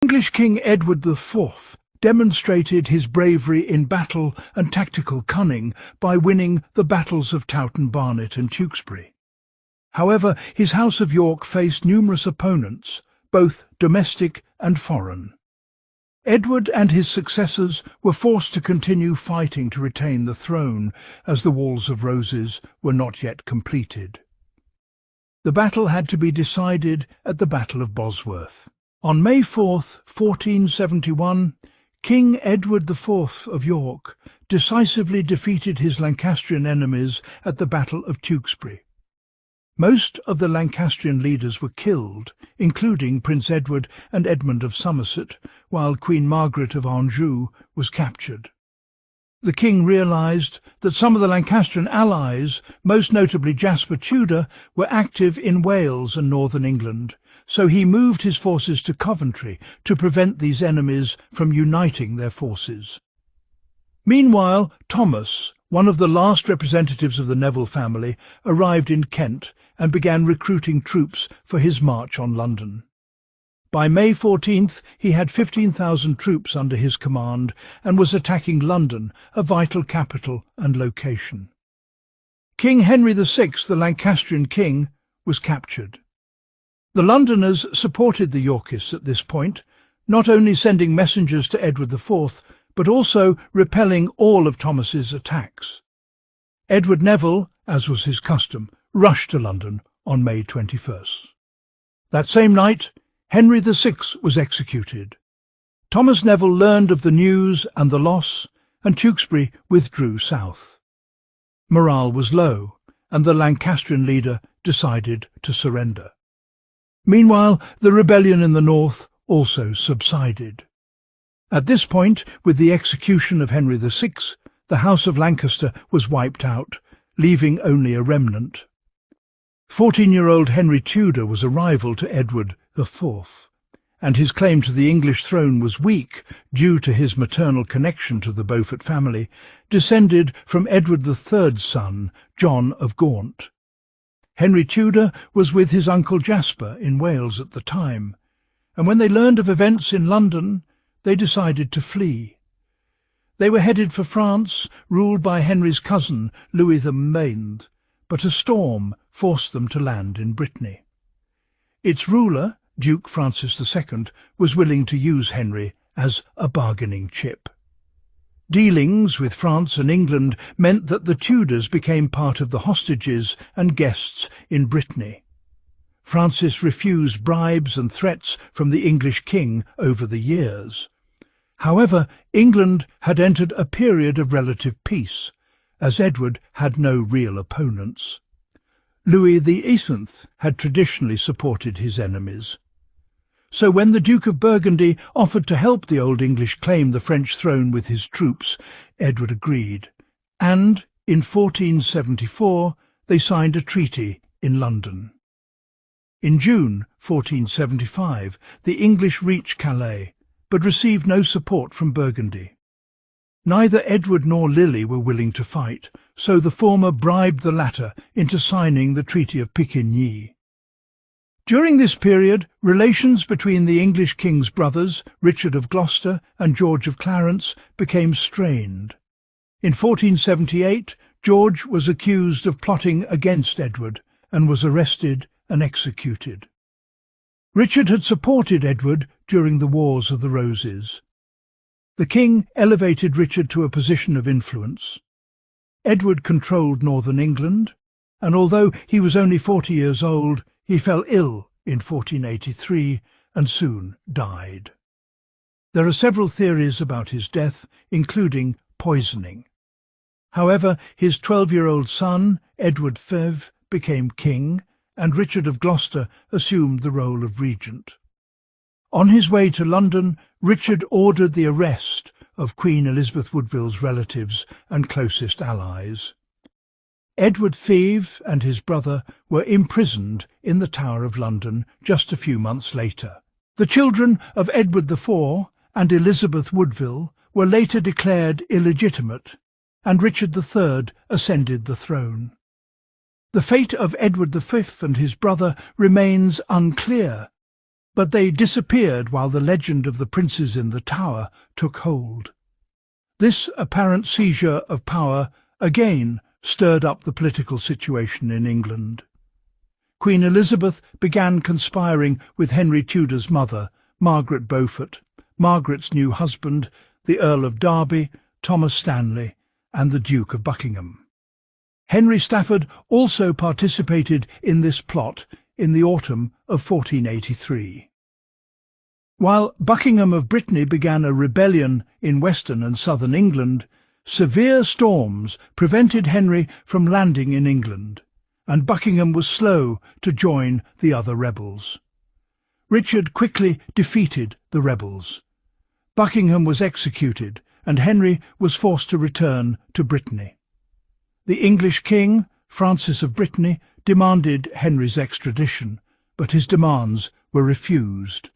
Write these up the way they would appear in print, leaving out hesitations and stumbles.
English King Edward IV demonstrated his bravery in battle and tactical cunning by winning the battles of Towton Barnet and Tewkesbury. However, his House of York faced numerous opponents, both domestic and foreign. Edward and his successors were forced to continue fighting to retain the throne, as the Walls of Roses were not yet completed. The battle had to be decided at the Battle of Bosworth. On May 4, 1471, King Edward IV of York decisively defeated his Lancastrian enemies at the Battle of Tewkesbury. Most of the Lancastrian leaders were killed, including Prince Edward and Edmund of Somerset, while Queen Margaret of Anjou was captured. The king realized that some of the Lancastrian allies, most notably Jasper Tudor, were active in Wales and northern England, so he moved his forces to Coventry to prevent these enemies from uniting their forces. Meanwhile, Thomas, one of the last representatives of the Neville family, arrived in Kent and began recruiting troops for his march on London. By May 14th, he had 15,000 troops under his command and was attacking London, a vital capital and location. King Henry VI, the Lancastrian king, was captured. The Londoners supported the Yorkists at this point, not only sending messengers to Edward IV, but also repelling all of Thomas's attacks. Edward Neville, as was his custom, rushed to London on May 21st. That same night, Henry VI was executed. Thomas Neville learned of the news and the loss, and Tewkesbury withdrew south. Morale was low, and the Lancastrian leader decided to surrender. Meanwhile, the rebellion in the north also subsided. At this point, with the execution of Henry VI, the House of Lancaster was wiped out, leaving only a remnant. 14-year-old Henry Tudor was a rival to Edward IV, and his claim to the English throne was weak due to his maternal connection to the Beaufort family, descended from Edward III's son, John of Gaunt. Henry Tudor was with his uncle Jasper in Wales at the time, and when they learned of events in London, they decided to flee. They were headed for France, ruled by Henry's cousin, Louis the Maine, but a storm forced them to land in Brittany. Its ruler, Duke Francis II, was willing to use Henry as a bargaining chip. Dealings with France and England meant that the Tudors became part of the hostages and guests in Brittany. Francis refused bribes and threats from the English king over the years. However, England had entered a period of relative peace, as Edward had no real opponents. Louis XVIII had traditionally supported his enemies. So when the Duke of Burgundy offered to help the Old English claim the French throne with his troops, Edward agreed, and in 1474 they signed a treaty in London. In June 1475 the English reached Calais, but received no support from Burgundy. Neither Edward nor Lily were willing to fight, so the former bribed the latter into signing the Treaty of Picquigny. During this period, relations between the English king's brothers, Richard of Gloucester and George of Clarence, became strained. In 1478, George was accused of plotting against Edward and was arrested and executed. Richard had supported Edward during the Wars of the Roses. The king elevated Richard to a position of influence. Edward controlled northern England, and although he was only 40 years old, he fell ill in 1483 and soon died. There are several theories about his death, including poisoning. However, his 12-year-old son, Edward V, became king, and Richard of Gloucester assumed the role of regent. On his way to London, Richard ordered the arrest of Queen Elizabeth Woodville's relatives and closest allies. Edward V and his brother were imprisoned in the Tower of London just a few months later. The children of Edward IV and Elizabeth Woodville were later declared illegitimate, and Richard III ascended the throne. The fate of Edward V and his brother remains unclear. but they disappeared while the legend of the princes in the Tower took hold. This apparent seizure of power again stirred up the political situation in England. Queen Elizabeth began conspiring with Henry Tudor's mother, Margaret Beaufort, Margaret's new husband, the Earl of Derby, Thomas Stanley, and the Duke of Buckingham. Henry Stafford also participated in this plot in the autumn of 1483. While Buckingham of Brittany began a rebellion in western and southern England, severe storms prevented Henry from landing in England, and Buckingham was slow to join the other rebels. Richard quickly defeated the rebels. Buckingham was executed, and Henry was forced to return to Brittany. The English king, Francis of Brittany, demanded Henry's extradition, but his demands were refused.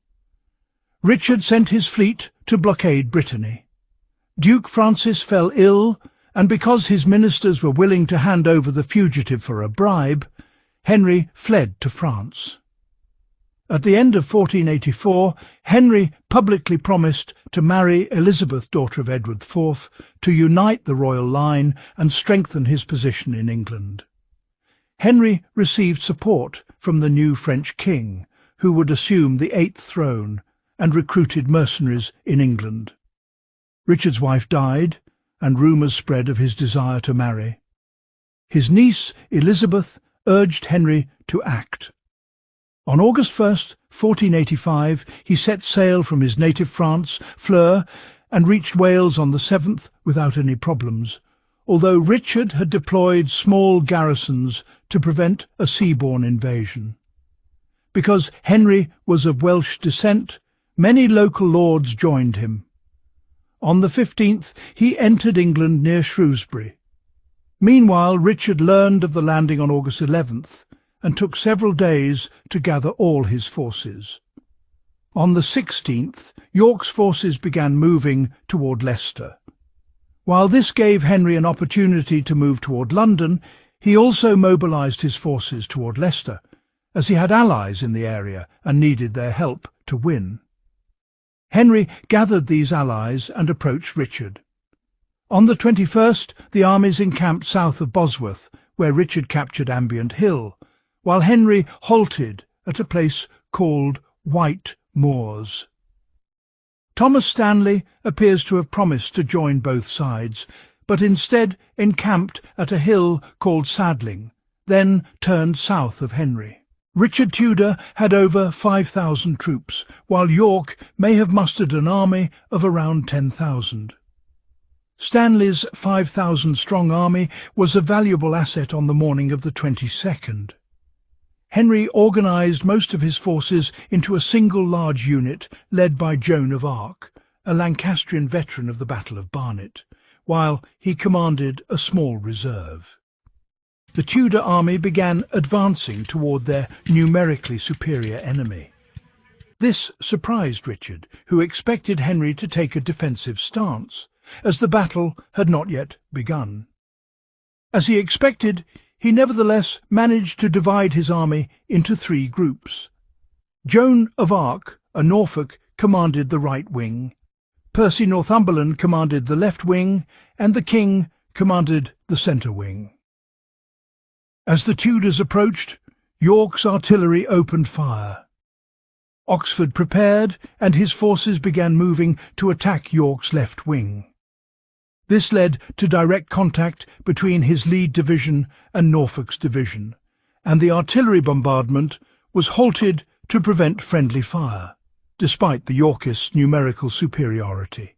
Richard sent his fleet to blockade Brittany. Duke Francis fell ill, and because his ministers were willing to hand over the fugitive for a bribe, Henry fled to France. At the end of 1484, Henry publicly promised to marry Elizabeth, daughter of Edward IV, to unite the royal line and strengthen his position in England. Henry received support from the new French king, who would assume the eighth throne, and recruited mercenaries in England. Richard's wife died, and rumours spread of his desire to marry. His niece, Elizabeth, urged Henry to act. On August 1st, 1485, he set sail from his native France, Fleur, and reached Wales on the 7th without any problems, although Richard had deployed small garrisons to prevent a seaborne invasion. Because Henry was of Welsh descent, many local lords joined him. On the 15th, he entered England near Shrewsbury. Meanwhile, Richard learned of the landing on August 11th, and took several days to gather all his forces. On the 16th, York's forces began moving toward Leicester. While this gave Henry an opportunity to move toward London, he also mobilized his forces toward Leicester, as he had allies in the area and needed their help to win. Henry gathered these allies and approached Richard. On the 21st, the armies encamped south of Bosworth, where Richard captured Ambient Hill, while Henry halted at a place called White Moors. Thomas Stanley appears to have promised to join both sides, but instead encamped at a hill called Sadling, then turned south of Henry. Richard Tudor had over 5,000 troops, while York may have mustered an army of around 10,000. Stanley's 5,000-strong army was a valuable asset on the morning of the 22nd. Henry organized most of his forces into a single large unit led by Joan of Arc, a Lancastrian veteran of the Battle of Barnet, while he commanded a small reserve. The Tudor army began advancing toward their numerically superior enemy. This surprised Richard, who expected Henry to take a defensive stance, as the battle had not yet begun. As he expected, he nevertheless managed to divide his army into three groups. Joan of Arc, a Norfolk, commanded the right wing, Percy Northumberland commanded the left wing, and the king commanded the centre wing. As the Tudors approached, York's artillery opened fire. Oxford prepared, and his forces began moving to attack York's left wing. This led to direct contact between his lead division and Norfolk's division, and the artillery bombardment was halted to prevent friendly fire, despite the Yorkists' numerical superiority.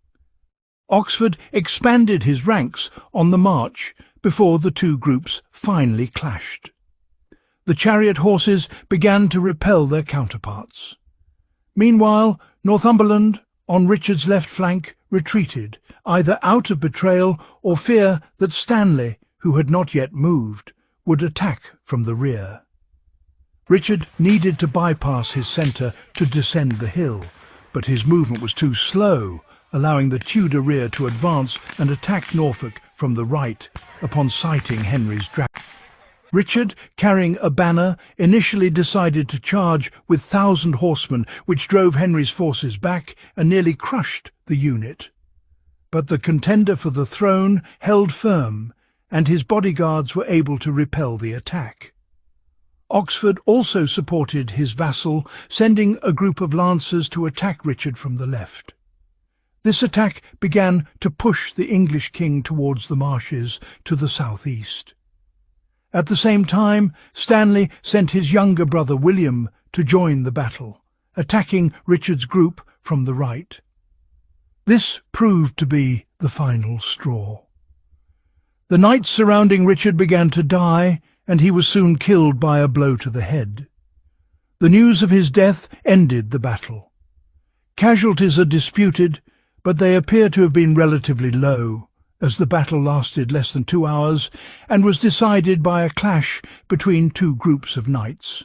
Oxford expanded his ranks on the march before the two groups finally clashed. The chariot horses began to repel their counterparts. Meanwhile, Northumberland, on Richard's left flank, retreated, either out of betrayal or fear that Stanley, who had not yet moved, would attack from the rear. Richard needed to bypass his centre to descend the hill, but his movement was too slow, allowing the Tudor rear to advance and attack Norfolk from the right upon sighting Henry's dragon. Richard, carrying a banner, initially decided to charge with 1,000 horsemen, which drove Henry's forces back and nearly crushed the unit. But the contender for the throne held firm, and his bodyguards were able to repel the attack. Oxford also supported his vassal, sending a group of lancers to attack Richard from the left. This attack began to push the English king towards the marshes to the southeast. At the same time, Stanley sent his younger brother William to join the battle, attacking Richard's group from the right. This proved to be the final straw. The knights surrounding Richard began to die, and he was soon killed by a blow to the head. The news of his death ended the battle. Casualties are disputed, but they appear to have been relatively low, as the battle lasted less than 2 hours and was decided by a clash between two groups of knights.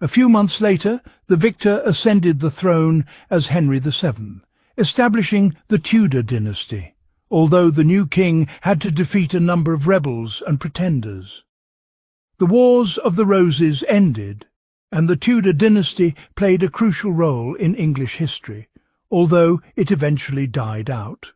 A few months later, the victor ascended the throne as Henry VII, establishing the Tudor dynasty, although the new king had to defeat a number of rebels and pretenders. The Wars of the Roses ended, and the Tudor dynasty played a crucial role in English history, although it eventually died out.